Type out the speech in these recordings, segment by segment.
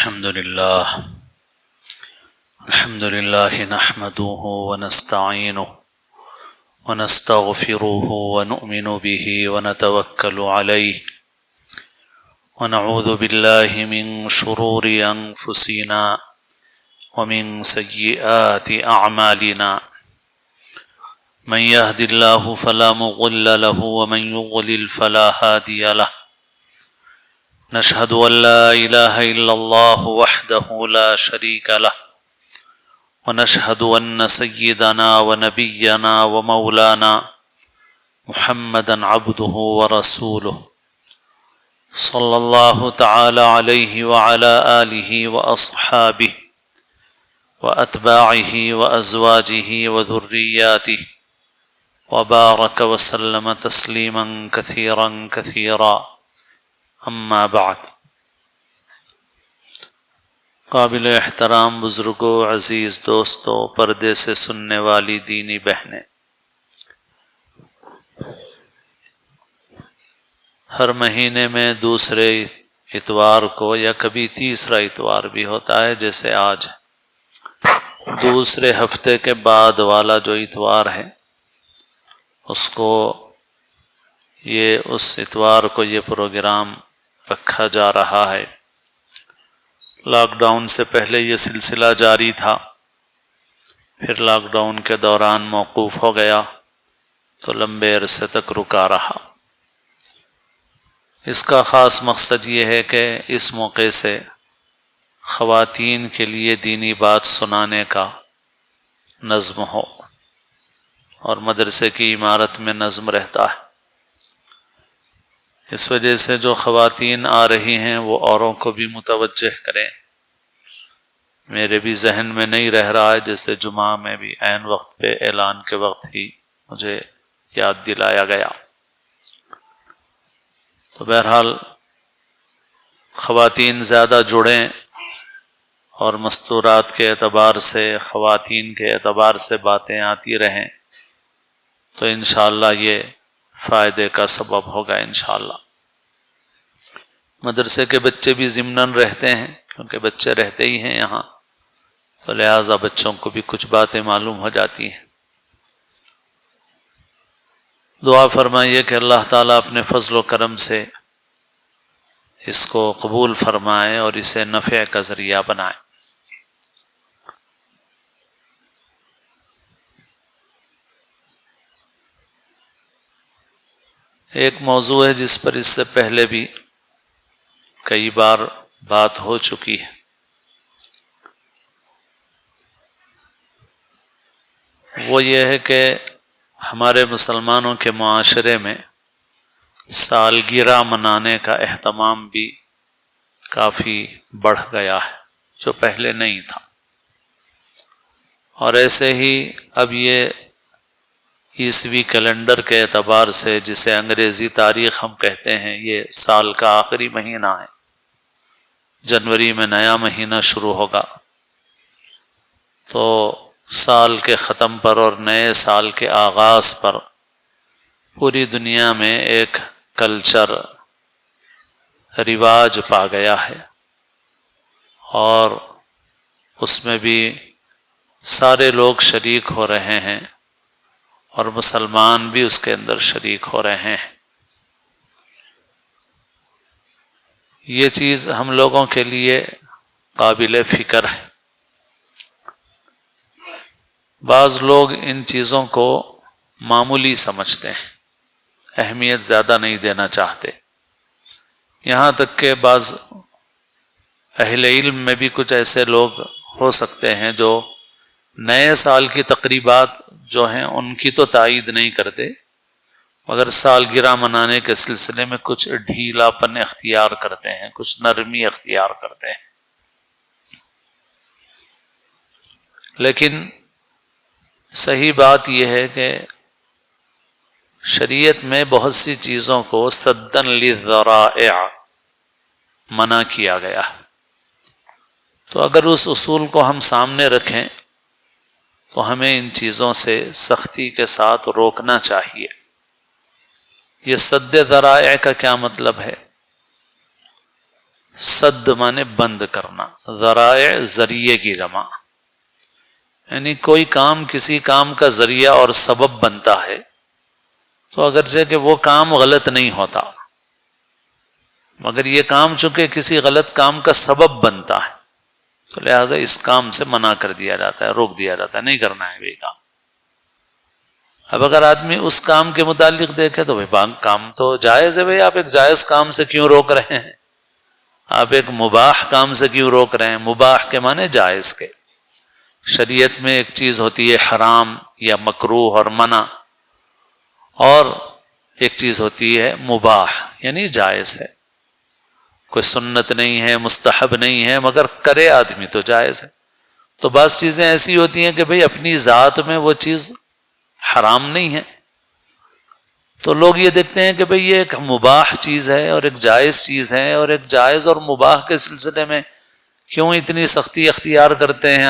الحمد لله نحمده ونستعينه ونستغفره ونؤمن به ونتوكل عليه ونعوذ بالله من شرور أنفسنا ومن سيئات أعمالنا من يهد الله فلا مضل له ومن يضلل فلا هادي له نشهد أن لا إله إلا الله وحده لا شريك له ونشهد أن سيدنا ونبينا ومولانا محمدا عبده ورسوله صلى الله تعالى عليه وعلى آله وأصحابه وأتباعه وأزواجه وذرياته وبارك وسلم تسليما كثيرا كثيرا اما بعد۔ قابل احترام بزرگوں، عزیز دوستوں، پردے سے سننے والی دینی بہنیں، ہر مہینے میں دوسرے اتوار کو یا کبھی تیسرا اتوار بھی ہوتا ہے، جیسے آج دوسرے ہفتے کے بعد والا جو اتوار ہے اس اتوار کو یہ پروگرام رکھا جا رہا ہے۔ لاک ڈاؤن سے پہلے یہ سلسلہ جاری تھا، پھر لاک ڈاؤن کے دوران موقوف ہو گیا تو لمبے عرصے تک رکا رہا۔ اس کا خاص مقصد یہ ہے کہ اس موقع سے خواتین کے لیے دینی بات سنانے کا نظم ہو، اور مدرسے کی عمارت میں نظم رہتا ہے۔ اس وجہ سے جو خواتین آ رہی ہیں وہ اوروں کو بھی متوجہ کریں۔ میرے بھی ذہن میں نہیں رہ رہا ہے، جیسے جمعہ میں بھی عین وقت پہ اعلان کے وقت ہی مجھے یاد دلایا گیا۔ تو بہرحال خواتین زیادہ جڑیں اور مستورات کے اعتبار سے، خواتین کے اعتبار سے باتیں آتی رہیں تو انشاءاللہ یہ فائدے کا سبب ہوگا انشاءاللہ۔ مدرسے کے بچے بھی ضمناً رہتے ہیں، کیونکہ بچے رہتے ہی ہیں یہاں، تو لہٰذا بچوں کو بھی کچھ باتیں معلوم ہو جاتی ہیں۔ دعا فرمائیے کہ اللہ تعالیٰ اپنے فضل و کرم سے اس کو قبول فرمائے اور اسے نفع کا ذریعہ بنائے۔ ایک موضوع ہے جس پر اس سے پہلے بھی کئی بار بات ہو چکی ہے، وہ یہ ہے کہ ہمارے مسلمانوں کے معاشرے میں سالگرہ منانے کا اہتمام بھی کافی بڑھ گیا ہے، جو پہلے نہیں تھا۔ اور ایسے ہی اب یہ عیسوی کیلنڈر کے اعتبار سے، جسے انگریزی تاریخ ہم کہتے ہیں، یہ سال کا آخری مہینہ ہے، جنوری میں نیا مہینہ شروع ہوگا، تو سال کے ختم پر اور نئے سال کے آغاز پر پوری دنیا میں ایک کلچر رواج پا گیا ہے، اور اس میں بھی سارے لوگ شریک ہو رہے ہیں اور مسلمان بھی اس کے اندر شریک ہو رہے ہیں۔ یہ چیز ہم لوگوں کے لیے قابل فکر ہے۔ بعض لوگ ان چیزوں کو معمولی سمجھتے ہیں، اہمیت زیادہ نہیں دینا چاہتے، یہاں تک کہ بعض اہل علم میں بھی کچھ ایسے لوگ ہو سکتے ہیں جو نئے سال کی تقریبات جو ہیں ان کی تو تائید نہیں کرتے، مگر سالگرہ منانے کے سلسلے میں کچھ ڈھیلا پن اختیار کرتے ہیں، کچھ نرمی اختیار کرتے ہیں۔ لیکن صحیح بات یہ ہے کہ شریعت میں بہت سی چیزوں کو سدًا للذرائع منع کیا گیا، تو اگر اس اصول کو ہم سامنے رکھیں تو ہمیں ان چیزوں سے سختی کے ساتھ روکنا چاہیے۔ یہ سد ذرائع کا کیا مطلب ہے؟ صد مانے بند کرنا، ذرائع ذریعے کی جمع، یعنی کوئی کام کسی کام کا ذریعہ اور سبب بنتا ہے تو اگرچہ کہ وہ کام غلط نہیں ہوتا، مگر یہ کام چونکہ کسی غلط کام کا سبب بنتا ہے تو لہذا اس کام سے منع کر دیا جاتا ہے، روک دیا جاتا ہے، نہیں کرنا ہے یہ کام۔ اب اگر آدمی اس کام کے متعلق دیکھے تو بھائی کام تو جائز ہے، بھائی آپ ایک جائز کام سے کیوں روک رہے ہیں، آپ ایک مباح کام سے کیوں روک رہے ہیں؟ مباح کے معنی جائز کے۔ شریعت میں ایک چیز ہوتی ہے حرام یا مکروہ اور منع، اور ایک چیز ہوتی ہے مباح یعنی جائز ہے، کوئی سنت نہیں ہے، مستحب نہیں ہے، مگر کرے آدمی تو جائز ہے۔ تو بعض چیزیں ایسی ہوتی ہیں کہ بھئی اپنی ذات میں وہ چیز حرام نہیں ہے، تو لوگ یہ دیکھتے ہیں کہ بھئی یہ ایک مباح چیز ہے اور ایک جائز چیز ہے، اور ایک جائز اور مباح کے سلسلے میں کیوں اتنی سختی اختیار کرتے ہیں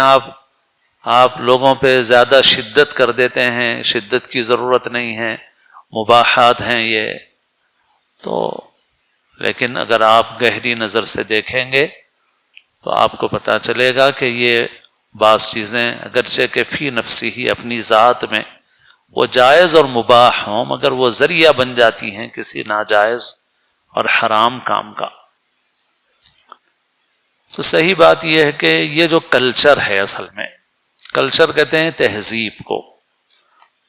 آپ لوگوں پہ زیادہ شدت کر دیتے ہیں، شدت کی ضرورت نہیں ہے، مباحات ہیں یہ تو۔ لیکن اگر آپ گہری نظر سے دیکھیں گے تو آپ کو پتہ چلے گا کہ یہ بعض چیزیں اگرچہ کہ فی نفسی ہی اپنی ذات میں وہ جائز اور مباح ہوں، مگر وہ ذریعہ بن جاتی ہیں کسی ناجائز اور حرام کام کا۔ تو صحیح بات یہ ہے کہ یہ جو کلچر ہے، اصل میں کلچر کہتے ہیں تہذیب کو،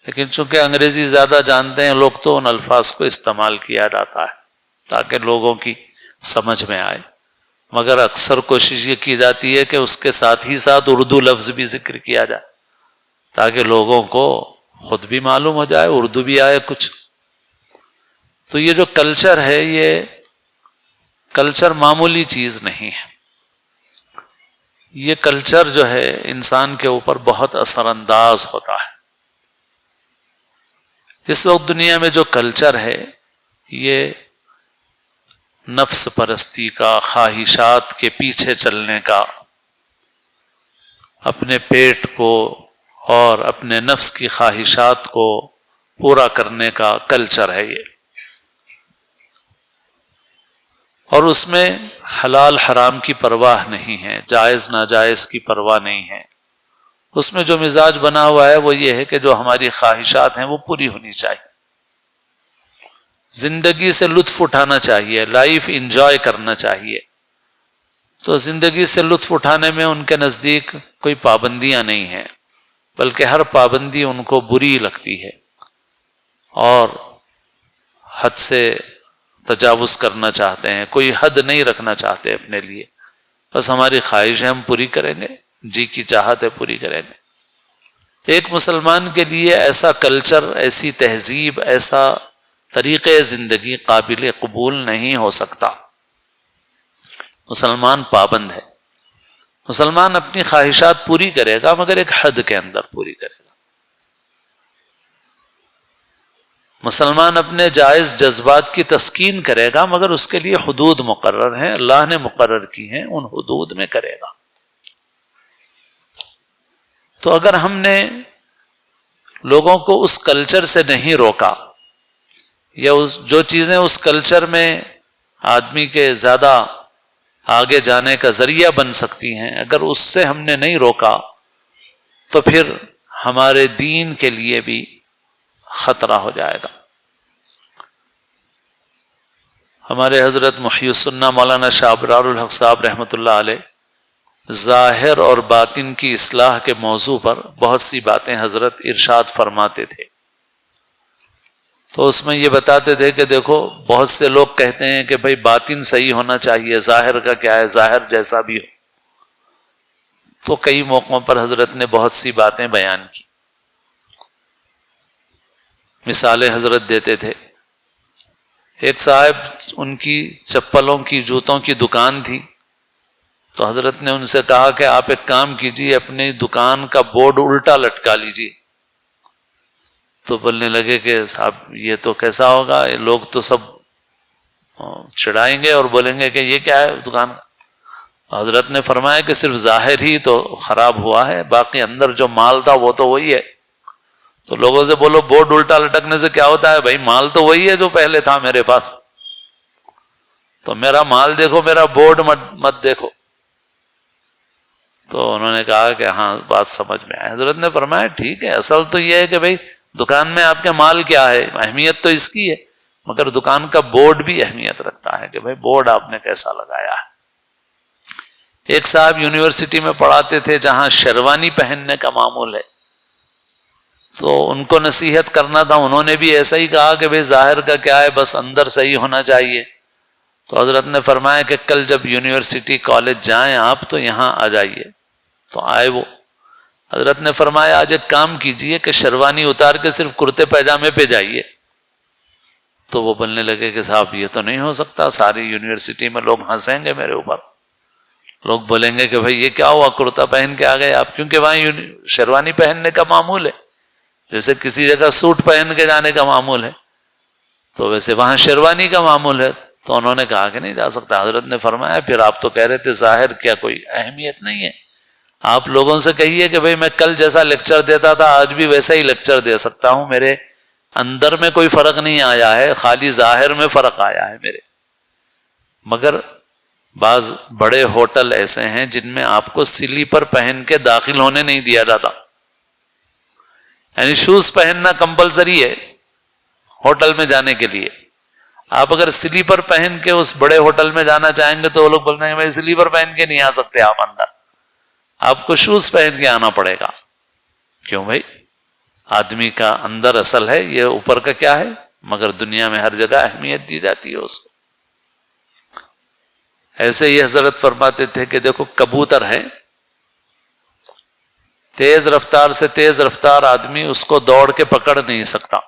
لیکن چونکہ انگریزی زیادہ جانتے ہیں لوگ تو ان الفاظ کو استعمال کیا جاتا ہے تاکہ لوگوں کی سمجھ میں آئے، مگر اکثر کوشش یہ کی جاتی ہے کہ اس کے ساتھ ہی ساتھ اردو لفظ بھی ذکر کیا جائے تاکہ لوگوں کو خود بھی معلوم ہو جائے، اردو بھی آئے کچھ۔ تو یہ جو کلچر ہے، یہ کلچر معمولی چیز نہیں ہے، یہ کلچر جو ہے انسان کے اوپر بہت اثر انداز ہوتا ہے۔ اس وقت دنیا میں جو کلچر ہے یہ نفس پرستی کا، خواہشات کے پیچھے چلنے کا، اپنے پیٹ کو اور اپنے نفس کی خواہشات کو پورا کرنے کا کلچر ہے یہ، اور اس میں حلال حرام کی پرواہ نہیں ہے، جائز ناجائز کی پرواہ نہیں ہے۔ اس میں جو مزاج بنا ہوا ہے وہ یہ ہے کہ جو ہماری خواہشات ہیں وہ پوری ہونی چاہیے، زندگی سے لطف اٹھانا چاہیے، لائف انجوائے کرنا چاہیے۔ تو زندگی سے لطف اٹھانے میں ان کے نزدیک کوئی پابندیاں نہیں ہیں، بلکہ ہر پابندی ان کو بری لگتی ہے اور حد سے تجاوز کرنا چاہتے ہیں، کوئی حد نہیں رکھنا چاہتے اپنے لیے، بس ہماری خواہش ہے ہم پوری کریں گے، جی کی چاہت ہے پوری کریں گے۔ ایک مسلمان کے لیے ایسا کلچر، ایسی تہذیب، ایسا طریقے زندگی قابل قبول نہیں ہو سکتا۔ مسلمان پابند ہے، مسلمان اپنی خواہشات پوری کرے گا مگر ایک حد کے اندر پوری کرے گا۔ مسلمان اپنے جائز جذبات کی تسکین کرے گا مگر اس کے لیے حدود مقرر ہیں، اللہ نے مقرر کی ہیں، ان حدود میں کرے گا۔ تو اگر ہم نے لوگوں کو اس کلچر سے نہیں روکا، یا جو چیزیں اس کلچر میں آدمی کے زیادہ آگے جانے کا ذریعہ بن سکتی ہیں، اگر اس سے ہم نے نہیں روکا تو پھر ہمارے دین کے لیے بھی خطرہ ہو جائے گا۔ ہمارے حضرت محی السنہ مولانا شاہ ابرار الحق صاحب رحمۃ اللہ علیہ ظاہر اور باطن کی اصلاح کے موضوع پر بہت سی باتیں حضرت ارشاد فرماتے تھے، تو اس میں یہ بتاتے تھے کہ دیکھو بہت سے لوگ کہتے ہیں کہ بھائی باطن صحیح ہونا چاہیے، ظاہر کا کیا ہے، ظاہر جیسا بھی ہو۔ تو کئی موقعوں پر حضرت نے بہت سی باتیں بیان کی، مثالیں حضرت دیتے تھے۔ ایک صاحب، ان کی چپلوں کی، جوتوں کی دکان تھی، تو حضرت نے ان سے کہا کہ آپ ایک کام کیجیے، اپنی دکان کا بورڈ الٹا لٹکا لیجیے۔ تو بولنے لگے کہ صاحب یہ تو کیسا ہوگا، یہ لوگ تو سب چڑھائیں گے اور بولیں گے کہ یہ کیا ہے دکان کا۔ حضرت نے فرمایا کہ صرف ظاہر ہی تو خراب ہوا ہے، باقی اندر جو مال تھا وہ تو وہی ہے۔ تو لوگوں سے بولو بورڈ الٹا لٹکنے سے کیا ہوتا ہے؟ بھائی مال تو وہی ہے جو پہلے تھا میرے پاس، تو میرا مال دیکھو، میرا بورڈ مت دیکھو. تو انہوں نے کہا کہ ہاں بات سمجھ میں آئی. حضرت نے فرمایا ٹھیک ہے، اصل تو یہ ہے کہ بھائی دکان میں آپ کے مال کیا ہے، اہمیت تو اس کی ہے، مگر دکان کا بورڈ بھی اہمیت رکھتا ہے کہ بھائی بورڈ آپ نے کیسا لگایا ہے. ایک صاحب یونیورسٹی میں پڑھاتے تھے جہاں شیروانی پہننے کا معمول ہے، تو ان کو نصیحت کرنا تھا. انہوں نے بھی ایسا ہی کہا کہ بھائی ظاہر کا کیا ہے، بس اندر صحیح ہونا چاہیے. تو حضرت نے فرمایا کہ کل جب یونیورسٹی کالج جائیں آپ تو یہاں آ جائیے. تو آئے وہ. حضرت نے فرمایا آج ایک کام کیجئے کہ شیروانی اتار کے صرف کرتے پیجامے پہ جائیے. تو وہ بولنے لگے کہ صاحب یہ تو نہیں ہو سکتا، ساری یونیورسٹی میں لوگ ہنسیں گے میرے اوپر، لوگ بولیں گے کہ بھائی یہ کیا ہوا، کرتا پہن کے آ گئے آپ. کیونکہ وہاں شیروانی پہننے کا معمول ہے، جیسے کسی جگہ سوٹ پہن کے جانے کا معمول ہے، تو ویسے وہاں شیروانی کا معمول ہے. تو انہوں نے کہا کہ نہیں جا سکتا. حضرت نے فرمایا پھر آپ تو کہہ رہے تھے ظاہر کیا کوئی اہمیت نہیں ہے، آپ لوگوں سے کہیے کہ بھئی میں کل جیسا لیکچر دیتا تھا آج بھی ویسا ہی لیکچر دے سکتا ہوں، میرے اندر میں کوئی فرق نہیں آیا ہے، خالی ظاہر میں فرق آیا ہے میرے. مگر بعض بڑے ہوٹل ایسے ہیں جن میں آپ کو سلیپر پہن کے داخل ہونے نہیں دیا جاتا، یعنی شوز پہننا کمپلسری ہے ہوٹل میں جانے کے لیے. آپ اگر سلیپر پہن کے اس بڑے ہوٹل میں جانا چاہیں گے تو وہ لوگ بولتے ہیں بھائی سلیپر پہن کے نہیں آ سکتے آپ اندر، آپ کو شوز پہن کے آنا پڑے گا. کیوں بھائی، آدمی کا اندر اصل ہے، یہ اوپر کا کیا ہے، مگر دنیا میں ہر جگہ اہمیت دی جاتی ہے اس کو. ایسے ہی حضرت فرماتے تھے کہ دیکھو کبوتر ہے، تیز رفتار سے تیز رفتار آدمی اس کو دوڑ کے پکڑ نہیں سکتا،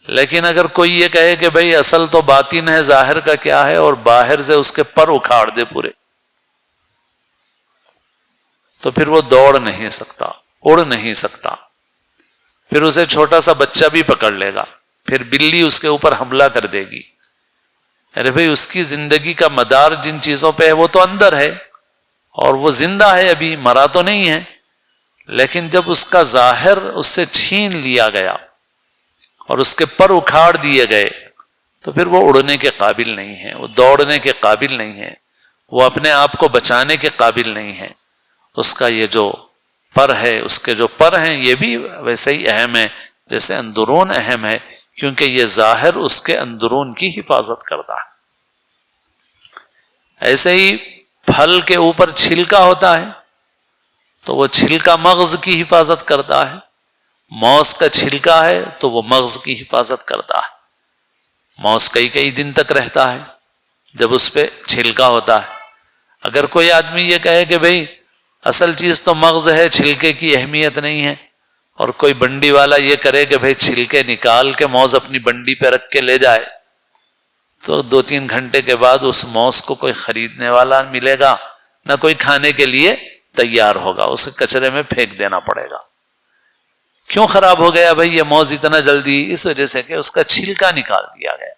لیکن اگر کوئی یہ کہے کہ بھئی اصل تو باطن ہے، ظاہر کا کیا ہے، اور باہر سے اس کے پر اکھاڑ دے پورے، تو پھر وہ دوڑ نہیں سکتا، اڑ نہیں سکتا. پھر اسے چھوٹا سا بچہ بھی پکڑ لے گا، پھر بلی اس کے اوپر حملہ کر دے گی. ارے بھئی اس کی زندگی کا مدار جن چیزوں پہ ہے وہ تو اندر ہے، اور وہ زندہ ہے، ابھی مرا تو نہیں ہے. لیکن جب اس کا ظاہر اس سے چھین لیا گیا اور اس کے پر اکھاڑ دیے گئے تو پھر وہ اڑنے کے قابل نہیں ہے، وہ دوڑنے کے قابل نہیں ہے، وہ اپنے آپ کو بچانے کے قابل نہیں ہے. اس کا یہ جو پر ہے، اس کے جو پر ہیں یہ بھی ویسے ہی اہم ہے جیسے اندرون اہم ہے، کیونکہ یہ ظاہر اس کے اندرون کی حفاظت کرتا ہے. ایسے ہی پھل کے اوپر چھلکا ہوتا ہے تو وہ چھلکا مغز کی حفاظت کرتا ہے، موز کا چھلکا ہے تو وہ مغز کی حفاظت کرتا ہے. موز کئی دن تک رہتا ہے جب اس پہ چھلکا ہوتا ہے. اگر کوئی آدمی یہ کہے کہ بھئی اصل چیز تو مغز ہے، چھلکے کی اہمیت نہیں ہے، اور کوئی بنڈی والا یہ کرے کہ بھئی چھلکے نکال کے موز اپنی بنڈی پہ رکھ کے لے جائے، تو 2-3 گھنٹے کے بعد اس موز کو کوئی خریدنے والا ملے گا، نہ کوئی کھانے کے لیے تیار ہوگا، اسے کچرے میں پھینک دینا پڑے گا. کیوں خراب ہو گیا بھئی یہ موز اتنا جلدی؟ اس وجہ سے کہ اس کا چھلکا نکال دیا گیا.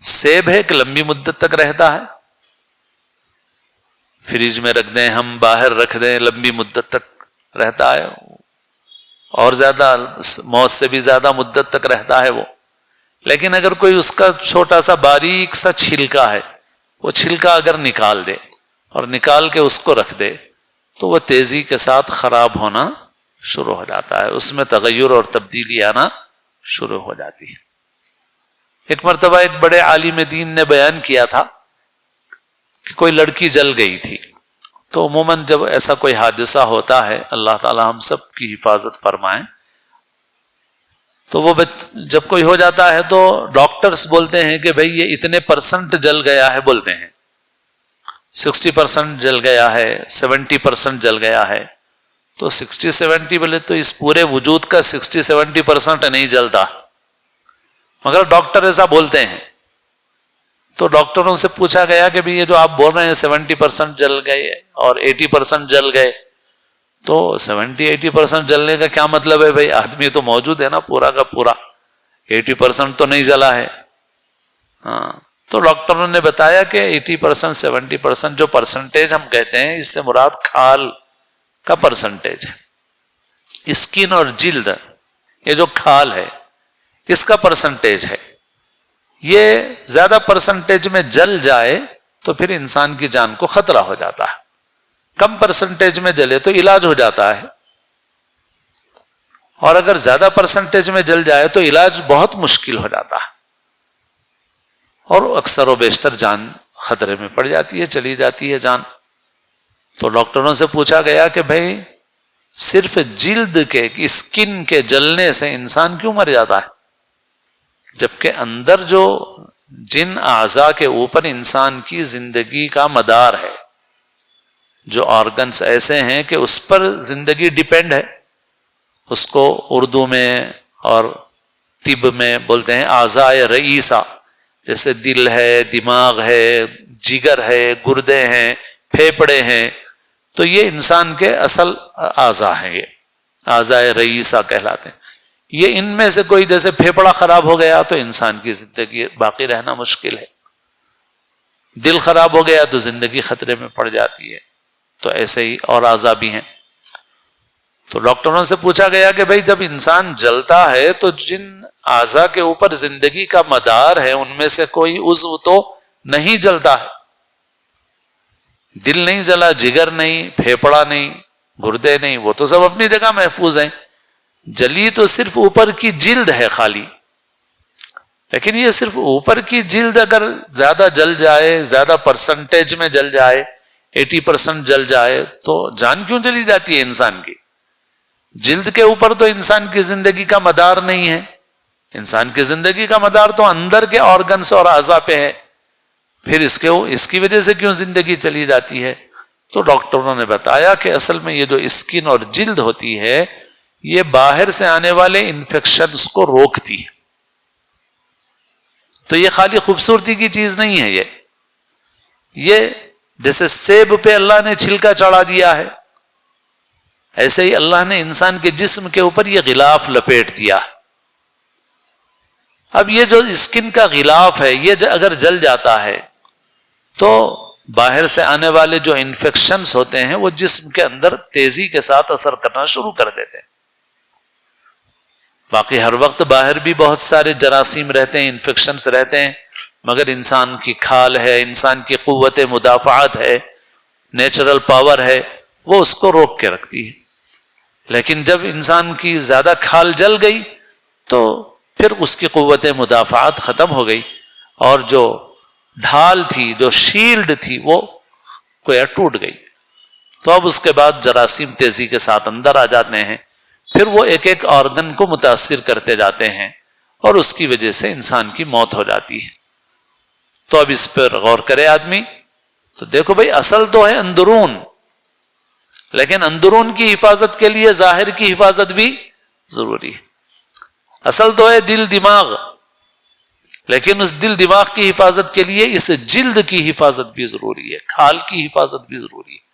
سیب ہے کہ لمبی مدت تک رہتا ہے، فریج میں رکھ دیں ہم، باہر رکھ دیں، لمبی مدت تک رہتا ہے، اور زیادہ موز سے بھی زیادہ مدت تک رہتا ہے وہ. لیکن اگر کوئی اس کا چھوٹا سا باریک سا چھلکا ہے، وہ چھلکا اگر نکال دے اور نکال کے اس کو رکھ دے تو وہ تیزی کے ساتھ خراب ہونا شروع ہو جاتا ہے، اس میں تغیر اور تبدیلی آنا شروع ہو جاتی ہے. ایک مرتبہ ایک بڑے عالم دین نے بیان کیا تھا کہ کوئی لڑکی جل گئی تھی. تو عموماً جب ایسا کوئی حادثہ ہوتا ہے، اللہ تعالی ہم سب کی حفاظت فرمائیں، تو وہ جب کوئی ہو جاتا ہے تو ڈاکٹرز بولتے ہیں کہ بھئی یہ اتنے % جل گیا ہے، بولتے ہیں 60% جل گیا ہے، 70% جل گیا ہے. تو 60-70 بولے تو اس پورے وجود کا 60-70% نہیں جلتا، مگر ڈاکٹر ایسا بولتے ہیں. تو ڈاکٹروں سے پوچھا گیا کہ یہ جو آپ بول رہے ہیں 70% جل گئے اور 80% جل گئے، تو 70-80% جلنے کا کیا مطلب ہے بھائی؟ آدمی تو موجود ہے نا پورا کا پورا، 80% تو نہیں جلا ہے. ہاں، تو ڈاکٹروں نے بتایا کہ 80% 70% جو پرسنٹیج ہم کہتے ہیں، اس سے مراد کھال کا پرسنٹیج ہے. اسکن اور جلد، یہ جو کھال ہے اس کا پرسنٹیج ہے، یہ زیادہ پرسنٹیج میں جل جائے تو پھر انسان کی جان کو خطرہ ہو جاتا ہے، کم پرسنٹیج میں جلے تو علاج ہو جاتا ہے، اور اگر زیادہ پرسنٹیج میں جل جائے تو علاج بہت مشکل ہو جاتا ہے، اور اکثر و بیشتر جان خطرے میں پڑ جاتی ہے، چلی جاتی ہے جان۔ تو ڈاکٹروں سے پوچھا گیا کہ بھائی صرف جلد کے اسکن کے جلنے سے انسان کیوں مر جاتا ہے، جبکہ اندر جو جن اعضاء کے اوپر انسان کی زندگی کا مدار ہے، جو آرگنز ایسے ہیں کہ اس پر زندگی ڈیپینڈ ہے، اس کو اردو میں اور طب میں بولتے ہیں اعضاء رئیسہ، جیسے دل ہے، دماغ ہے، جگر ہے، گردے ہیں، پھیپھڑے ہیں، تو یہ انسان کے اصل اعضاء ہیں، یہ اعضاء رئیسہ کہلاتے ہیں۔ یہ ان میں سے کوئی جیسے پھیپھڑا خراب ہو گیا تو انسان کی زندگی باقی رہنا مشکل ہے، دل خراب ہو گیا تو زندگی خطرے میں پڑ جاتی ہے، تو ایسے ہی اور اعضاء بھی ہیں۔ تو ڈاکٹروں سے پوچھا گیا کہ بھائی جب انسان جلتا ہے تو جن اعضاء کے اوپر زندگی کا مدار ہے ان میں سے کوئی عضو تو نہیں جلتا ہے، دل نہیں جلا، جگر نہیں، پھیپھڑا نہیں، گردے نہیں، وہ تو سب اپنی جگہ محفوظ ہیں، جلی تو صرف اوپر کی جلد ہے خالی۔ لیکن یہ صرف اوپر کی جلد اگر زیادہ جل جائے، زیادہ پرسنٹیج میں جل جائے، 80% جل جائے تو جان کیوں چلی جاتی ہے انسان کی؟ جلد کے اوپر تو انسان کی زندگی کا مدار نہیں ہے، انسان کی زندگی کا مدار تو اندر کے آرگنس اور اعضاء پہ ہے، پھر اس کی وجہ سے کیوں زندگی چلی جاتی ہے؟ تو ڈاکٹروں نے بتایا کہ اصل میں یہ جو اسکن اور جلد ہوتی ہے یہ باہر سے آنے والے انفیکشنز کو روکتی ہے، تو یہ خالی خوبصورتی کی چیز نہیں ہے، یہ جیسے سیب پہ اللہ نے چھلکا چڑھا دیا ہے، ایسے ہی اللہ نے انسان کے جسم کے اوپر یہ غلاف لپیٹ دیا۔ اب یہ جو اسکن کا غلاف ہے یہ اگر جل جاتا ہے تو باہر سے آنے والے جو انفیکشنز ہوتے ہیں وہ جسم کے اندر تیزی کے ساتھ اثر کرنا شروع کر دیتے ہیں۔ باقی ہر وقت باہر بھی بہت سارے جراثیم رہتے ہیں، انفیکشنز رہتے ہیں، مگر انسان کی کھال ہے، انسان کی قوت مدافعت ہے، نیچرل پاور ہے، وہ اس کو روک کے رکھتی ہے۔ لیکن جب انسان کی زیادہ کھال جل گئی تو پھر اس کی قوت مدافعت ختم ہو گئی، اور جو ڈھال تھی، جو شیلڈ تھی، وہ گویا ٹوٹ گئی، تو اب اس کے بعد جراثیم تیزی کے ساتھ اندر آ جاتے ہیں، پھر وہ ایک ایک آرگن کو متاثر کرتے جاتے ہیں، اور اس کی وجہ سے انسان کی موت ہو جاتی ہے۔ تو اب اس پر غور کرے آدمی تو دیکھو بھائی اصل تو ہے اندرون، لیکن اندرون کی حفاظت کے لیے ظاہر کی حفاظت بھی ضروری ہے۔ اصل تو ہے دل دماغ، لیکن اس دل دماغ کی حفاظت کے لیے اس جلد کی حفاظت بھی ضروری ہے، کھال کی حفاظت بھی ضروری ہے۔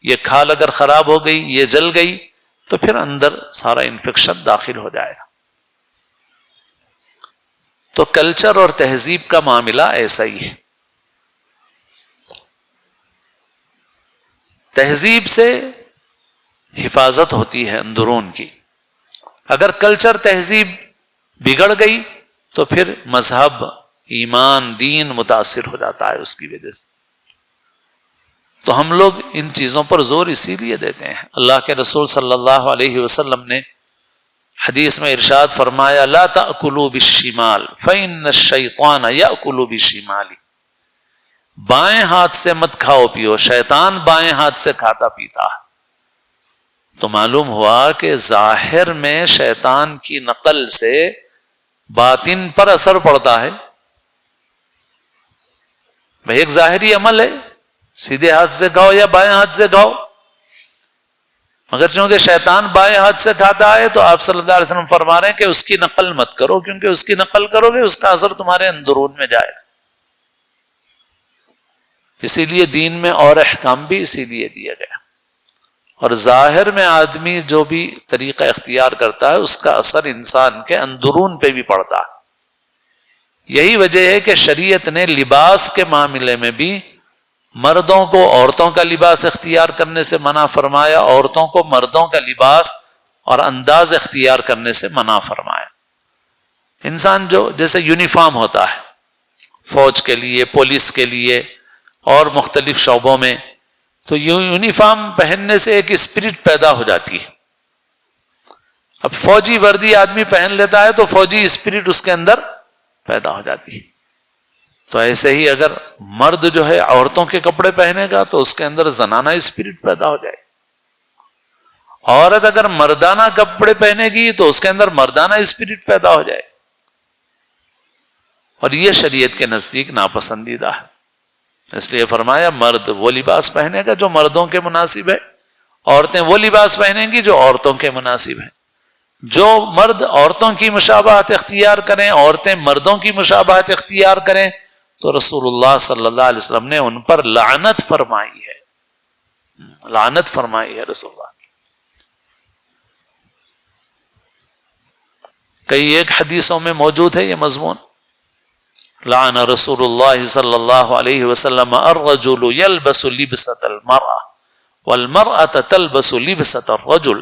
یہ کھال اگر خراب ہو گئی، یہ جل گئی، تو پھر اندر سارا انفیکشن داخل ہو جائے گا۔ تو کلچر اور تہذیب کا معاملہ ایسا ہی ہے۔ تہذیب سے حفاظت ہوتی ہے اندرون کی، اگر کلچر تہذیب بگڑ گئی تو پھر مذہب، ایمان، دین متاثر ہو جاتا ہے اس کی وجہ سے۔ تو ہم لوگ ان چیزوں پر زور اسی لیے دیتے ہیں۔ اللہ کے رسول صلی اللہ علیہ وسلم نے حدیث میں ارشاد فرمایا، لا تأکلوا بالشمال فإن الشیطان یأکل بشمالی، بائیں ہاتھ سے مت کھاؤ پیو، شیطان بائیں ہاتھ سے کھاتا پیتا ہے۔ تو معلوم ہوا کہ ظاہر میں شیطان کی نقل سے باطن پر اثر پڑتا ہے۔ بھائی ایک ظاہری عمل ہے، سیدھے ہاتھ سے کھاؤ یا بائیں ہاتھ سے کھاؤ، مگر چونکہ شیطان بائیں ہاتھ سے کھاتا ہے تو آپ صلی اللہ علیہ وسلم فرما رہے ہیں کہ اس کی نقل مت کرو، کیونکہ اس کی نقل کرو گے اس کا اثر تمہارے اندرون میں جائے گا۔ اسی لیے دین میں اور احکام بھی اسی لیے دیا گیا، اور ظاہر میں آدمی جو بھی طریقہ اختیار کرتا ہے اس کا اثر انسان کے اندرون پہ بھی پڑتا ہے۔ یہی وجہ ہے کہ شریعت نے لباس کے معاملے میں بھی مردوں کو عورتوں کا لباس اختیار کرنے سے منع فرمایا، عورتوں کو مردوں کا لباس اور انداز اختیار کرنے سے منع فرمایا۔ انسان جو جیسے یونیفارم ہوتا ہے، فوج کے لیے، پولیس کے لیے اور مختلف شعبوں میں، تو یونیفارم پہننے سے ایک اسپرٹ پیدا ہو جاتی ہے. اب فوجی وردی آدمی پہن لیتا ہے تو فوجی اسپرٹ اس کے اندر پیدا ہو جاتی ہے. تو ایسے ہی اگر مرد جو ہے عورتوں کے کپڑے پہنے گا تو اس کے اندر زنانہ اسپرٹ پیدا ہو جائے. عورت اگر مردانہ کپڑے پہنے گی تو اس کے اندر مردانہ اسپرٹ پیدا ہو جائے. اور یہ شریعت کے نزدیک ناپسندیدہ ہے. اس لیے فرمایا مرد وہ لباس پہنے گا جو مردوں کے مناسب ہے، عورتیں وہ لباس پہنیں گی جو عورتوں کے مناسب ہے. جو مرد عورتوں کی مشابہت اختیار کریں، عورتیں مردوں کی مشابہت اختیار کریں، تو رسول اللہ صلی اللہ علیہ وسلم نے ان پر لعنت فرمائی ہے. لعنت فرمائی ہے رسول اللہ. کئی ایک حدیثوں میں موجود ہے یہ مضمون. لعن رسول اللہ صلی اللہ علیہ وسلم الرجل يلبس لبسة المرأة والمرأة تلبس لبسة الرجل.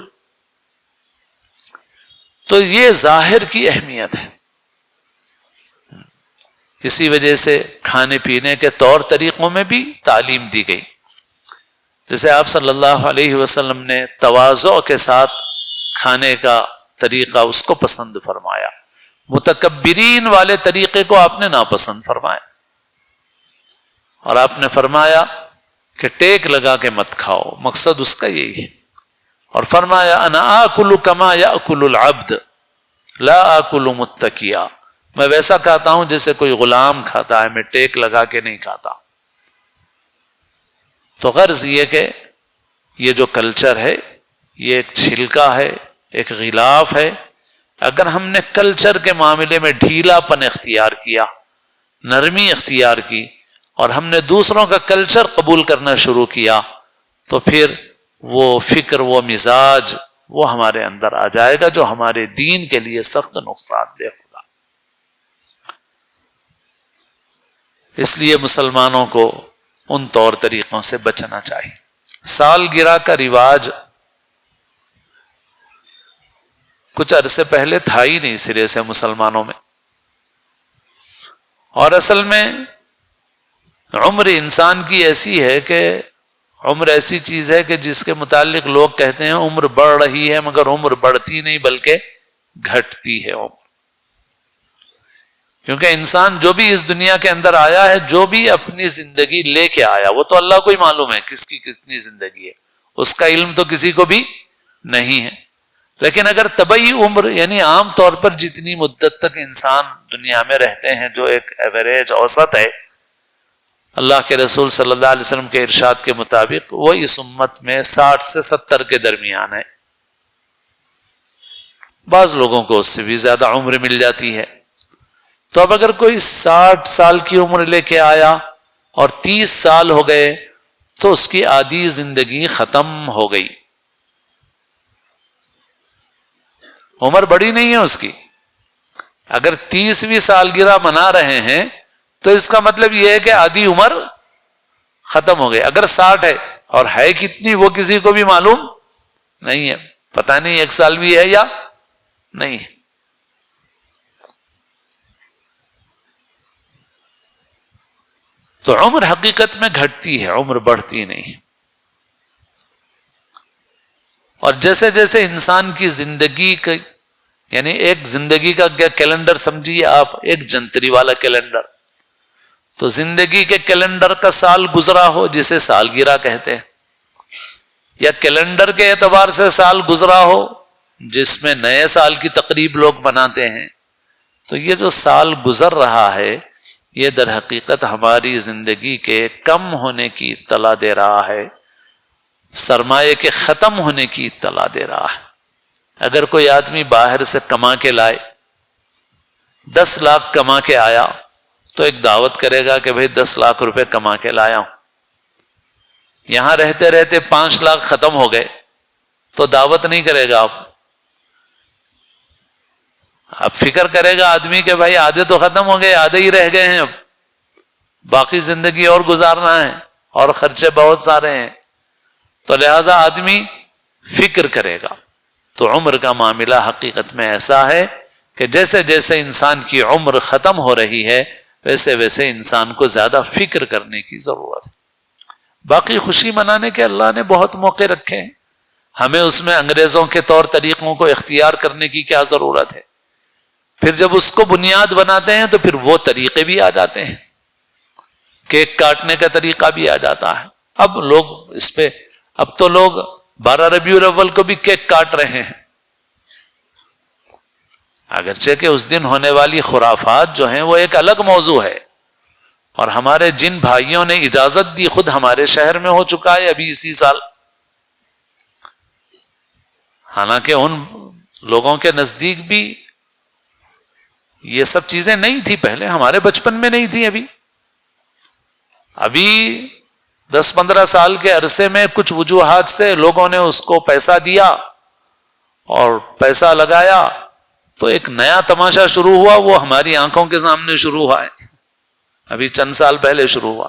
تو یہ ظاہر کی اہمیت ہے. اسی وجہ سے کھانے پینے کے طور طریقوں میں بھی تعلیم دی گئی. جیسے آپ صلی اللہ علیہ وسلم نے تواضع کے ساتھ کھانے کا طریقہ اس کو پسند فرمایا، متکبرین والے طریقے کو آپ نے ناپسند فرمایا. اور آپ نے فرمایا کہ ٹیک لگا کے مت کھاؤ، مقصد اس کا یہی ہے. اور فرمایا انا آکل کما یاکل العبد لا آکل متکیا، میں ویسا کھاتا ہوں جیسے کوئی غلام کھاتا ہے، میں ٹیک لگا کے نہیں کھاتا. تو غرض یہ کہ یہ جو کلچر ہے یہ ایک چھلکا ہے، ایک غلاف ہے. اگر ہم نے کلچر کے معاملے میں ڈھیلا پن اختیار کیا، نرمی اختیار کی، اور ہم نے دوسروں کا کلچر قبول کرنا شروع کیا، تو پھر وہ فکر، وہ مزاج وہ ہمارے اندر آ جائے گا جو ہمارے دین کے لیے سخت نقصان دہ ہوگا. اس لیے مسلمانوں کو ان طور طریقوں سے بچنا چاہیے. سالگرہ کا رواج کچھ عرصے پہلے تھا ہی نہیں سرے سے مسلمانوں میں. اور اصل میں عمر انسان کی ایسی ہے کہ عمر ایسی چیز ہے کہ جس کے متعلق لوگ کہتے ہیں عمر بڑھ رہی ہے، مگر عمر بڑھتی نہیں بلکہ گھٹتی ہے عمر. کیونکہ انسان جو بھی اس دنیا کے اندر آیا ہے، جو بھی اپنی زندگی لے کے آیا، وہ تو اللہ کو ہی معلوم ہے کس کی کتنی زندگی ہے، اس کا علم تو کسی کو بھی نہیں ہے. لیکن اگر طبعی عمر یعنی عام طور پر جتنی مدت تک انسان دنیا میں رہتے ہیں، جو ایک ایوریج اوسط ہے، اللہ کے رسول صلی اللہ علیہ وسلم کے ارشاد کے مطابق وہ اس امت میں 60 سے 70 کے درمیان ہے. بعض لوگوں کو اس سے بھی زیادہ عمر مل جاتی ہے. تو اب اگر کوئی 60 سال کی عمر لے کے آیا اور 30 سال ہو گئے تو اس کی آدھی زندگی ختم ہو گئی. عمر بڑی نہیں ہے اس کی. اگر 30ویں سالگرہ منا رہے ہیں تو اس کا مطلب یہ ہے کہ آدھی عمر ختم ہو گئی. اگر 60 ہے اور ہے کتنی وہ کسی کو بھی معلوم نہیں ہے، پتہ نہیں 1 سال بھی ہے یا نہیں ہے. تو عمر حقیقت میں گھٹتی ہے، عمر بڑھتی نہیں. اور جیسے جیسے انسان کی زندگی کا یعنی ایک زندگی کا کیلنڈر سمجھیے آپ، ایک جنتری والا کیلنڈر. تو زندگی کے کیلنڈر کا سال گزرا ہو جسے سالگرہ کہتے ہیں، یا کیلنڈر کے اعتبار سے سال گزرا ہو جس میں نئے سال کی تقریب لوگ مناتے ہیں، تو یہ جو سال گزر رہا ہے یہ در حقیقت ہماری زندگی کے کم ہونے کی اطلاع دے رہا ہے، سرمایے کے ختم ہونے کی اطلاع دے رہا ہے. اگر کوئی آدمی باہر سے کما کے لائے، 10 لاکھ کما کے آیا، تو ایک دعوت کرے گا کہ بھئی 10 لاکھ روپے کما کے لایا ہوں. یہاں رہتے رہتے 5 لاکھ ختم ہو گئے تو دعوت نہیں کرے گا. اب فکر کرے گا آدمی کہ بھائی آدھے تو ختم ہو گئے، آدھے ہی رہ گئے ہیں، اب باقی زندگی اور گزارنا ہے اور خرچے بہت سارے ہیں، تو لہذا آدمی فکر کرے گا. تو عمر کا معاملہ حقیقت میں ایسا ہے کہ جیسے جیسے انسان کی عمر ختم ہو رہی ہے، ویسے ویسے انسان کو زیادہ فکر کرنے کی ضرورت ہے. باقی خوشی منانے کے اللہ نے بہت موقع رکھے ہیں، ہمیں اس میں انگریزوں کے طور طریقوں کو اختیار کرنے کی کیا ضرورت ہے؟ پھر جب اس کو بنیاد بناتے ہیں تو پھر وہ طریقے بھی آ جاتے ہیں، کیک کاٹنے کا طریقہ بھی آ جاتا ہے. اب لوگ اس پہ، اب تو لوگ 12 ربیع الاول کو بھی کیک کاٹ رہے ہیں، اگرچہ کہ اس دن ہونے والی خرافات جو ہیں وہ ایک الگ موضوع ہے، اور ہمارے جن بھائیوں نے اجازت دی، خود ہمارے شہر میں ہو چکا ہے ابھی اسی سال. حالانکہ ان لوگوں کے نزدیک بھی یہ سب چیزیں نہیں تھی، پہلے ہمارے بچپن میں نہیں تھی. ابھی 10-15 سال کے عرصے میں کچھ وجوہات سے لوگوں نے اس کو پیسہ دیا اور پیسہ لگایا تو ایک نیا تماشا شروع ہوا، وہ ہماری آنکھوں کے سامنے شروع ہوا ہے، ابھی چند سال پہلے شروع ہوا.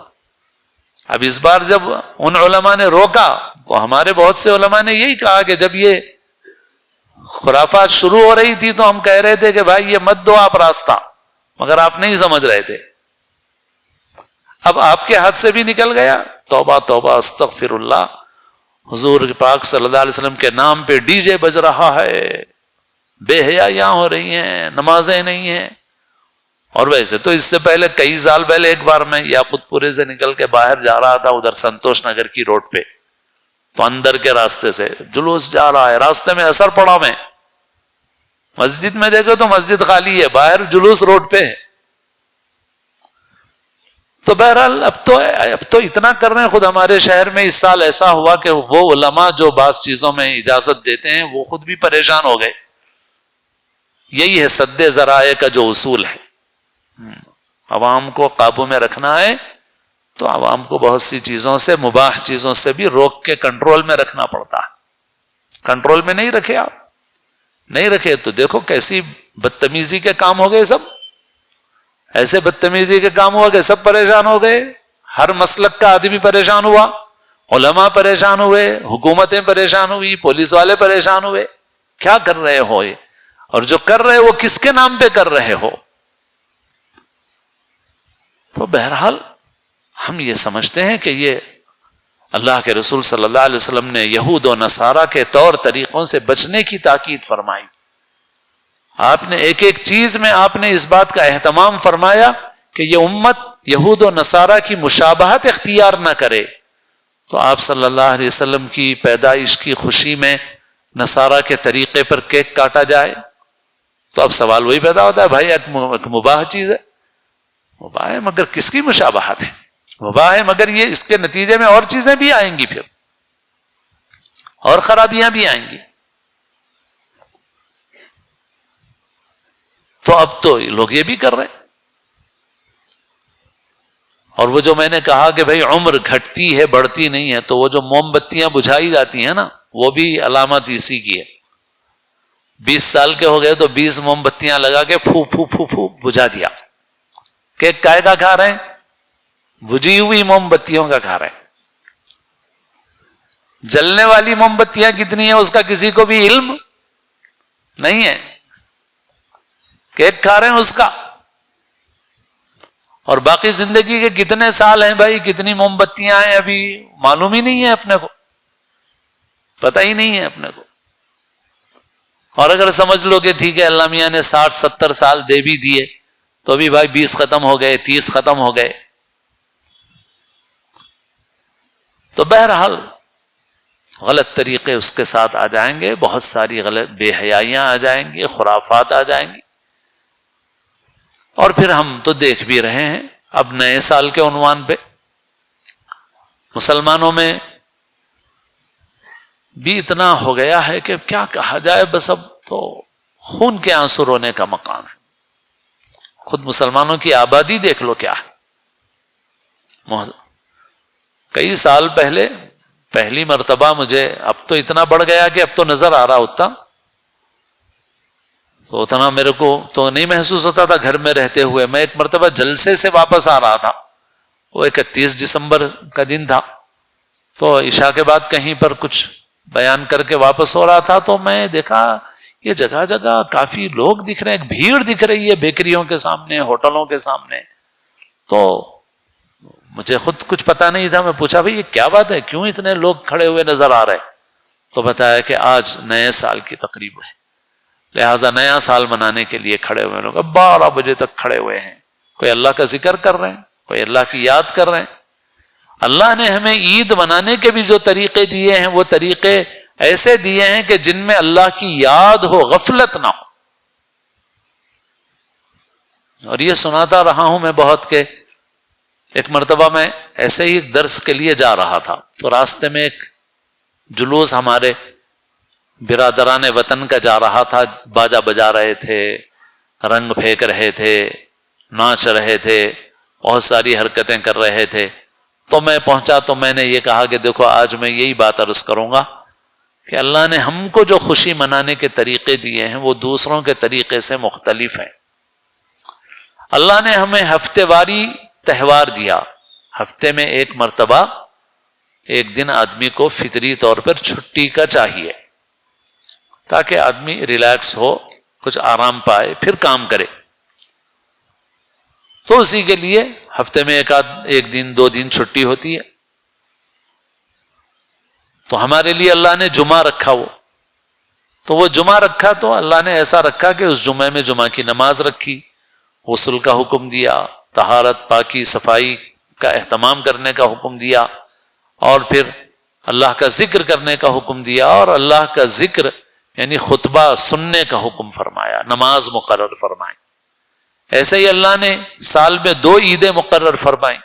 اب اس بار جب ان علماء نے روکا تو ہمارے بہت سے علماء نے یہی کہا کہ جب یہ خرافات شروع ہو رہی تھی تو ہم کہہ رہے تھے کہ بھائی یہ مت دو آپ راستہ، مگر آپ نہیں سمجھ رہے تھے. اب آپ کے ہاتھ سے بھی نکل گیا. توبہ توبہ استغفر اللہ. حضور پاک صلی اللہ علیہ وسلم کے نام پہ ڈی جے بج رہا ہے، بے حیائیاں ہو رہی ہیں، نمازیں نہیں ہیں. اور ویسے تو اس سے پہلے کئی سال پہلے ایک بار میں یاقوت پورے سے نکل کے باہر جا رہا تھا، ادھر سنتوش نگر کی روڈ پہ، تو اندر کے راستے سے جلوس جا رہا ہے، راستے میں اثر پڑا، میں مسجد میں دیکھو تو مسجد خالی ہے، باہر جلوس روڈ پہ ہے. تو بہرحال اب تو اتنا کر رہے ہیں. خود ہمارے شہر میں اس سال ایسا ہوا کہ وہ علماء جو بعض چیزوں میں اجازت دیتے ہیں وہ خود بھی پریشان ہو گئے. یہی ہے سد ذرائع کا جو اصول ہے، عوام کو قابو میں رکھنا ہے تو عوام کو بہت سی چیزوں سے، مباح چیزوں سے بھی روک کے کنٹرول میں رکھنا پڑتا ہے. کنٹرول میں نہیں رکھے، آپ نہیں رکھے تو دیکھو کیسی بدتمیزی کے کام ہو گئے. سب ایسے بدتمیزی کے کام ہوا کہ سب پریشان ہو گئے. ہر مسلک کا آدمی پریشان ہوا، علماء پریشان ہوئے، حکومتیں پریشان ہوئی، پولیس والے پریشان ہوئے. کیا کر رہے ہو یہ؟ اور جو کر رہے وہ کس کے نام پہ کر رہے ہو؟ تو بہرحال ہم یہ سمجھتے ہیں کہ یہ اللہ کے رسول صلی اللہ علیہ وسلم نے یہود و نصارہ کے طور طریقوں سے بچنے کی تاکید فرمائی. آپ نے ایک ایک چیز میں آپ نے اس بات کا اہتمام فرمایا کہ یہ امت یہود و نصارہ کی مشابہت اختیار نہ کرے. تو آپ صلی اللہ علیہ وسلم کی پیدائش کی خوشی میں نصارہ کے طریقے پر کیک کاٹا جائے تو اب سوال وہی پیدا ہوتا ہے، بھائی ایک مباح چیز ہے، مباح ہے مگر کس کی مشابہت ہے؟ مباح ہے مگر یہ اس کے نتیجے میں اور چیزیں بھی آئیں گی، پھر اور خرابیاں بھی آئیں گی. تو اب تو لوگ یہ بھی کر رہے ہیں. اور وہ جو میں نے کہا کہ بھائی عمر گھٹتی ہے بڑھتی نہیں ہے، تو وہ جو موم بتیاں بجھائی جاتی ہیں نا، وہ بھی علامت اسی کی ہے. 20 سال کے ہو گئے تو 20 موم بتیاں لگا کے پھو پھو پھو پھو بجھا دیا. کیک کائے کا کھا رہے ہیں؟ بجھی ہوئی موم بتیوں کا کھا رہے ہیں. جلنے والی موم بتیاں کتنی ہیں اس کا کسی کو بھی علم نہیں ہے، کیک کھا رہے ہیں اس کا. اور باقی زندگی کے کتنے سال ہیں بھائی، کتنی موم بتیاں ہیں ابھی معلوم ہی نہیں ہے، اپنے کو پتہ ہی نہیں ہے اپنے کو. اور اگر سمجھ لو کہ ٹھیک ہے اللہ میاں نے 60-70 سال دے بھی دیے تو ابھی بھائی 20 ختم ہو گئے، 30 ختم ہو گئے. تو بہرحال غلط طریقے اس کے ساتھ آ جائیں گے، بہت ساری غلط بے حیائیاں آ جائیں گی، خرافات آ جائیں گی. اور پھر ہم تو دیکھ بھی رہے ہیں اب نئے سال کے عنوان پہ مسلمانوں میں بھی اتنا ہو گیا ہے کہ کیا کہا جائے، بس اب تو خون کے آنسو رونے کا مقام ہے. خود مسلمانوں کی آبادی دیکھ لو کیا ہے. کئی سال پہلے پہلی مرتبہ مجھے، اب تو اتنا بڑھ گیا کہ اب تو نظر آ رہا ہوتا، تو اتنا میرے کو تو نہیں محسوس ہوتا تھا گھر میں رہتے ہوئے. میں ایک مرتبہ جلسے سے واپس آ رہا تھا، وہ 31 دسمبر کا دن تھا، تو عشاء کے بعد کہیں پر کچھ بیان کر کے واپس ہو رہا تھا، تو میں دیکھا یہ جگہ جگہ کافی لوگ دکھ رہے ہیں، ایک بھیڑ دکھ رہی ہے بیکریوں کے سامنے، ہوٹلوں کے سامنے. تو مجھے خود کچھ پتا نہیں تھا، میں پوچھا بھائی یہ کیا بات ہے، کیوں اتنے لوگ کھڑے ہوئے نظر آ رہے؟ تو بتایا کہ آج نئے سال کی تقریب ہے، لہٰذا نیا سال منانے کے لیے کھڑے ہوئے لوگ 12 بجے تک کھڑے ہوئے ہیں، کوئی اللہ کا ذکر کر رہے ہیں، کوئی اللہ کی یاد کر رہے ہیں۔ اللہ نے ہمیں عید منانے کے بھی جو طریقے دیے ہیں وہ طریقے ایسے دیے ہیں کہ جن میں اللہ کی یاد ہو، غفلت نہ ہو۔ اور یہ سناتا رہا ہوں میں بہت، کہ ایک مرتبہ میں ایسے ہی درس کے لیے جا رہا تھا، تو راستے میں ایک جلوس ہمارے برادران وطن کا جا رہا تھا، باجا بجا رہے تھے، رنگ پھینک رہے تھے، ناچ رہے تھے، بہت ساری حرکتیں کر رہے تھے۔ تو میں پہنچا تو میں نے یہ کہا کہ دیکھو آج میں یہی بات عرض کروں گا کہ اللہ نے ہم کو جو خوشی منانے کے طریقے دیے ہیں وہ دوسروں کے طریقے سے مختلف ہیں۔ اللہ نے ہمیں ہفتے واری تہوار دیا، ہفتے میں ایک مرتبہ ایک دن آدمی کو فطری طور پر چھٹی کا چاہیے تاکہ آدمی ریلیکس ہو، کچھ آرام پائے، پھر کام کرے۔ تو اسی کے لیے ہفتے میں ایک دن 2 دن چھٹی ہوتی ہے۔ تو ہمارے لیے اللہ نے جمعہ رکھا، تو وہ جمعہ رکھا تو اللہ نے ایسا رکھا کہ اس جمعے میں جمعہ کی نماز رکھی، غسل کا حکم دیا، طہارت، پاکی، صفائی کا اہتمام کرنے کا حکم دیا، اور پھر اللہ کا ذکر کرنے کا حکم دیا، اور اللہ کا ذکر یعنی خطبہ سننے کا حکم فرمایا، نماز مقرر فرمائی۔ ایسے ہی اللہ نے سال میں 2 عیدیں مقرر فرمائیں۔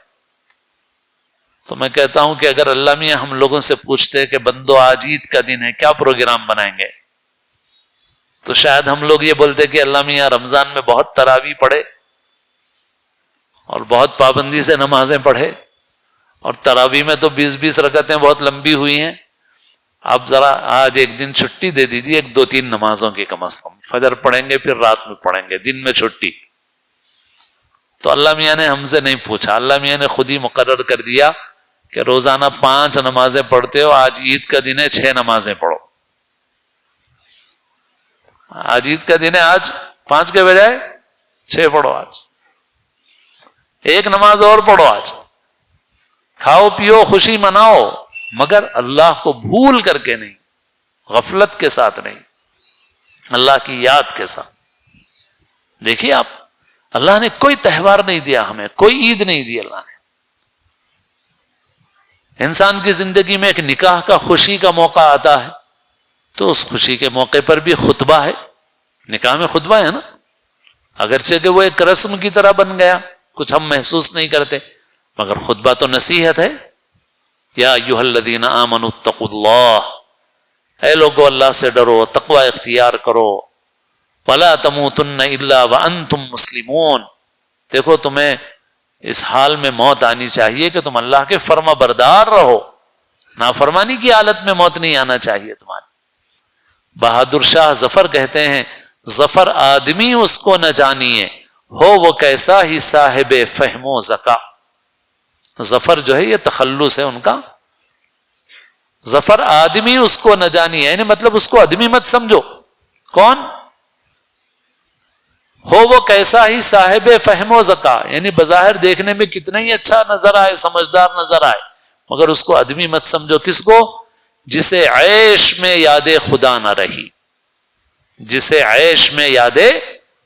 تو میں کہتا ہوں کہ اگر اللہ میاں ہم لوگوں سے پوچھتے کہ بندو آج عید کا دن ہے، کیا پروگرام بنائیں گے، تو شاید ہم لوگ یہ بولتے کہ اللہ میاں رمضان میں بہت تراویح پڑھے اور بہت پابندی سے نمازیں پڑھے، اور تراویح میں تو 20 رکعتیں بہت لمبی ہوئی ہیں، آپ ذرا آج ایک دن چھٹی دے دیجیے، 2-3 نمازوں کی کم از کم، فجر پڑھیں گے پھر رات میں پڑھیں گے، دن میں چھٹی۔ تو اللہ میاں نے ہم سے نہیں پوچھا، اللہ میاں نے خود ہی مقرر کر دیا کہ روزانہ 5 نمازیں پڑھتے ہو، آج عید کا دن ہے 6 نمازیں پڑھو۔ آج عید کا دن ہے، آج 5 کے بجائے 6 پڑھو، آج ایک نماز اور پڑھو، آج کھاؤ پیو خوشی مناؤ، مگر اللہ کو بھول کر کے نہیں، غفلت کے ساتھ نہیں، اللہ کی یاد کے ساتھ۔ دیکھیے آپ، اللہ نے کوئی تہوار نہیں دیا ہمیں، کوئی عید نہیں دی اللہ نے۔ انسان کی زندگی میں ایک نکاح کا خوشی کا موقع آتا ہے تو اس خوشی کے موقع پر بھی خطبہ ہے، نکاح میں خطبہ ہے نا، اگرچہ کہ وہ ایک رسم کی طرح بن گیا، کچھ ہم محسوس نہیں کرتے، مگر خطبہ تو نصیحت ہے۔ یا ایھا الذین آمنوا اتقوا اللہ، اے لوگو اللہ سے ڈرو، تقوی اختیار کرو، ولا تموتن الا وانتم مسلمون، دیکھو تمہیں اس حال میں موت آنی چاہیے کہ تم اللہ کے فرما بردار رہو، نافرمانی کی حالت میں موت نہیں آنا چاہیے تمہاری۔ بہادر شاہ ظفر کہتے ہیں، ظفر آدمی اس کو نہ جانیے، ہو وہ کیسا ہی صاحب فہم و ذکا۔ ظفر جو ہے یہ تخلص ہے ان کا، ظفر آدمی اس کو نہ جانیے، یعنی مطلب اس کو آدمی مت سمجھو، کون ہو وہ کیسا ہی صاحب فہم و ذکا، یعنی بظاہر دیکھنے میں کتنا ہی اچھا نظر آئے، سمجھدار نظر آئے، مگر اس کو آدمی مت سمجھو۔ کس کو؟ جسے عیش میں یاد خدا نہ رہی، جسے عیش میں یاد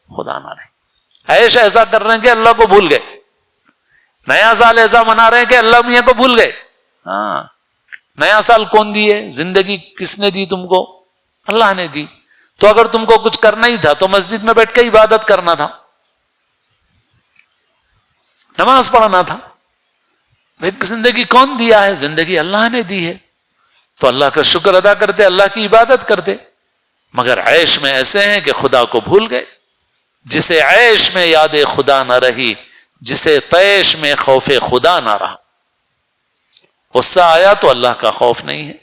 خدا نہ رہی۔ عیش ایسا کر رہے ہیں کہ اللہ کو بھول گئے، نیا سال ایسا منا رہے ہیں کہ اللہ میاں کو بھول گئے۔ ہاں، نیا سال کون دیے؟ زندگی کس نے دی تم کو؟ اللہ نے دی۔ تو اگر تم کو کچھ کرنا ہی تھا تو مسجد میں بیٹھ کے عبادت کرنا تھا، نماز پڑھنا تھا۔ زندگی کون دیا ہے؟ زندگی اللہ نے دی ہے، تو اللہ کا شکر ادا کرتے، اللہ کی عبادت کرتے، مگر عیش میں ایسے ہیں کہ خدا کو بھول گئے۔ جسے عیش میں یاد خدا نہ رہی، جسے طیش میں خوف خدا نہ رہا۔ غصہ آیا تو اللہ کا خوف نہیں ہے،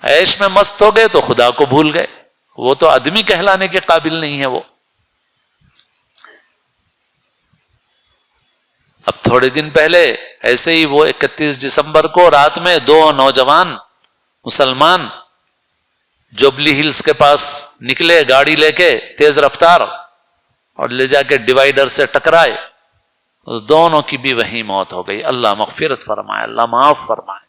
عیش میں مست ہو گئے تو خدا کو بھول گئے، وہ تو آدمی کہلانے کے قابل نہیں ہے وہ۔ اب تھوڑے دن پہلے ایسے ہی وہ 31 دسمبر کو رات میں 2 نوجوان مسلمان جوبلی ہلز کے پاس نکلے گاڑی لے کے تیز رفتار، اور لے جا کے ڈیوائیڈر سے ٹکرائے، دونوں کی بھی وہی موت ہو گئی. اللہ مغفرت فرمائے, اللہ معاف فرمائے.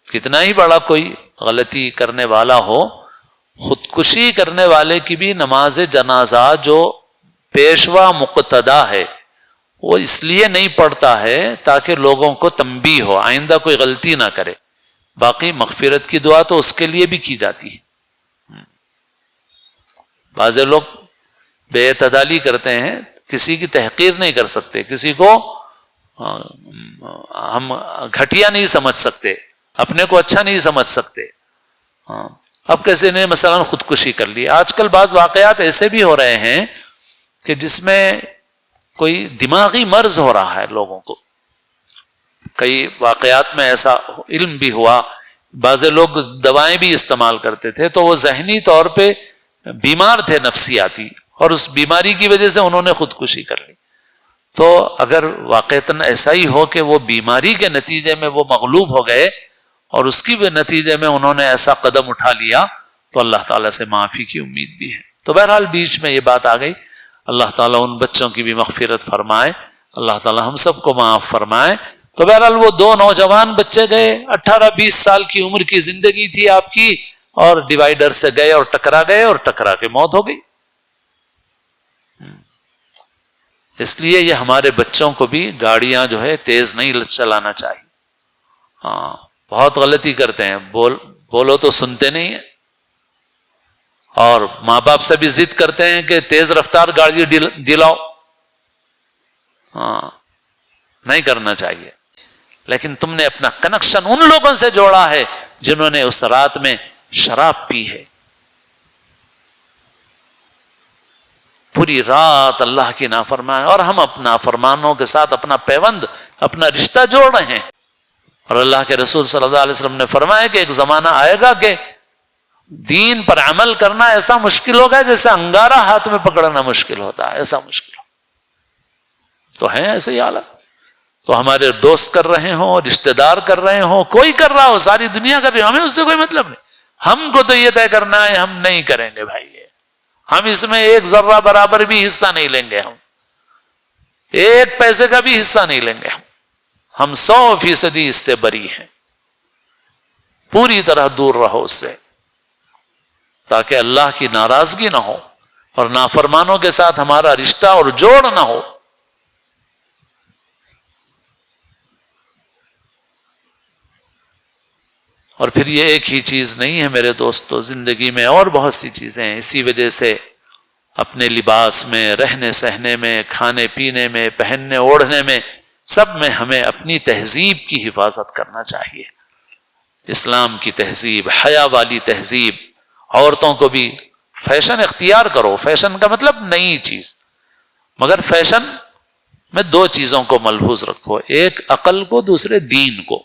کتنا ہی بڑا کوئی غلطی کرنے والا ہو, خودکشی کرنے والے کی بھی نماز جنازہ جو پیشوا مقتدا ہے وہ اس لیے نہیں پڑھتا ہے تاکہ لوگوں کو تنبیہ ہو, آئندہ کوئی غلطی نہ کرے. باقی مغفرت کی دعا تو اس کے لیے بھی کی جاتی ہے. بعض لوگ بے اعتدالی کرتے ہیں, کسی کی تحقیر نہیں کر سکتے, کسی کو ہم گھٹیا نہیں سمجھ سکتے, اپنے کو اچھا نہیں سمجھ سکتے. اب کیسے نے مثلا خودکشی کر لی. آج کل بعض واقعات ایسے بھی ہو رہے ہیں کہ جس میں کوئی دماغی مرض ہو رہا ہے لوگوں کو. کئی واقعات میں ایسا علم بھی ہوا, بعض لوگ دوائیں بھی استعمال کرتے تھے تو وہ ذہنی طور پہ بیمار تھے نفسیاتی, اور اس بیماری کی وجہ سے انہوں نے خودکشی کر لی. تو اگر واقعتاً ایسا ہی ہو کہ وہ بیماری کے نتیجے میں وہ مغلوب ہو گئے اور اس کی نتیجے میں انہوں نے ایسا قدم اٹھا لیا تو اللہ تعالیٰ سے معافی کی امید بھی ہے. تو بہرحال بیچ میں یہ بات آ گئی. اللہ تعالیٰ ان بچوں کی بھی مغفرت فرمائے, اللہ تعالیٰ ہم سب کو معاف فرمائے. تو بہرحال وہ دو نوجوان بچے گئے, 18-20 سال کی عمر کی زندگی تھی آپ کی, اور ڈیوائیڈر سے گئے اور ٹکرا گئے اور ٹکرا کے موت ہو گئی. اس لیے یہ ہمارے بچوں کو بھی گاڑیاں جو ہے تیز نہیں چلانا چاہیے. ہاں, بہت غلطی کرتے ہیں, بولو تو سنتے نہیں ہیں, اور ماں باپ سے بھی ضد کرتے ہیں کہ تیز رفتار گاڑی دلاؤ. ہاں, نہیں کرنا چاہیے. لیکن تم نے اپنا کنیکشن ان لوگوں سے جوڑا ہے جنہوں نے اس رات میں شراب پی ہے. پوری رات اللہ کی نافرمان, اور ہم اپنا نافرمانوں کے ساتھ اپنا پیوند, اپنا رشتہ جوڑ رہے ہیں. اور اللہ کے رسول صلی اللہ علیہ وسلم نے فرمایا کہ ایک زمانہ آئے گا کہ دین پر عمل کرنا ایسا مشکل ہوگا جیسے انگارہ ہاتھ میں پکڑنا مشکل ہوتا ہے, ایسا مشکل ہو. تو ہیں ایسے ہی حالت. تو ہمارے دوست کر رہے ہوں, رشتہ دار کر رہے ہوں, کوئی کر رہا ہو, ساری دنیا کر رہی ہو, ہمیں اس سے کوئی مطلب نہیں. ہم کو تو یہ طے کرنا ہے ہم نہیں کریں گے بھائی, ہم اس میں ایک ذرہ برابر بھی حصہ نہیں لیں گے, ہم ایک پیسے کا بھی حصہ نہیں لیں گے. ہم 100% اس سے بری ہیں. پوری طرح دور رہو اس سے, تاکہ اللہ کی ناراضگی نہ ہو اور نافرمانوں کے ساتھ ہمارا رشتہ اور جوڑ نہ ہو. اور پھر یہ ایک ہی چیز نہیں ہے میرے دوستو, زندگی میں اور بہت سی چیزیں ہیں. اسی وجہ سے اپنے لباس میں, رہنے سہنے میں, کھانے پینے میں, پہننے اوڑھنے میں, سب میں ہمیں اپنی تہذیب کی حفاظت کرنا چاہیے. اسلام کی تہذیب, حیا والی تہذیب. عورتوں کو بھی فیشن اختیار کرو. فیشن کا مطلب نئی چیز, مگر فیشن میں 2 چیزوں کو ملحوظ رکھو, ایک عقل کو, دوسرے دین کو.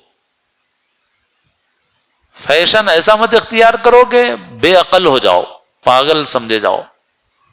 فیشن ایسا مت اختیار کرو کہ بے عقل ہو جاؤ, پاگل سمجھے جاؤ.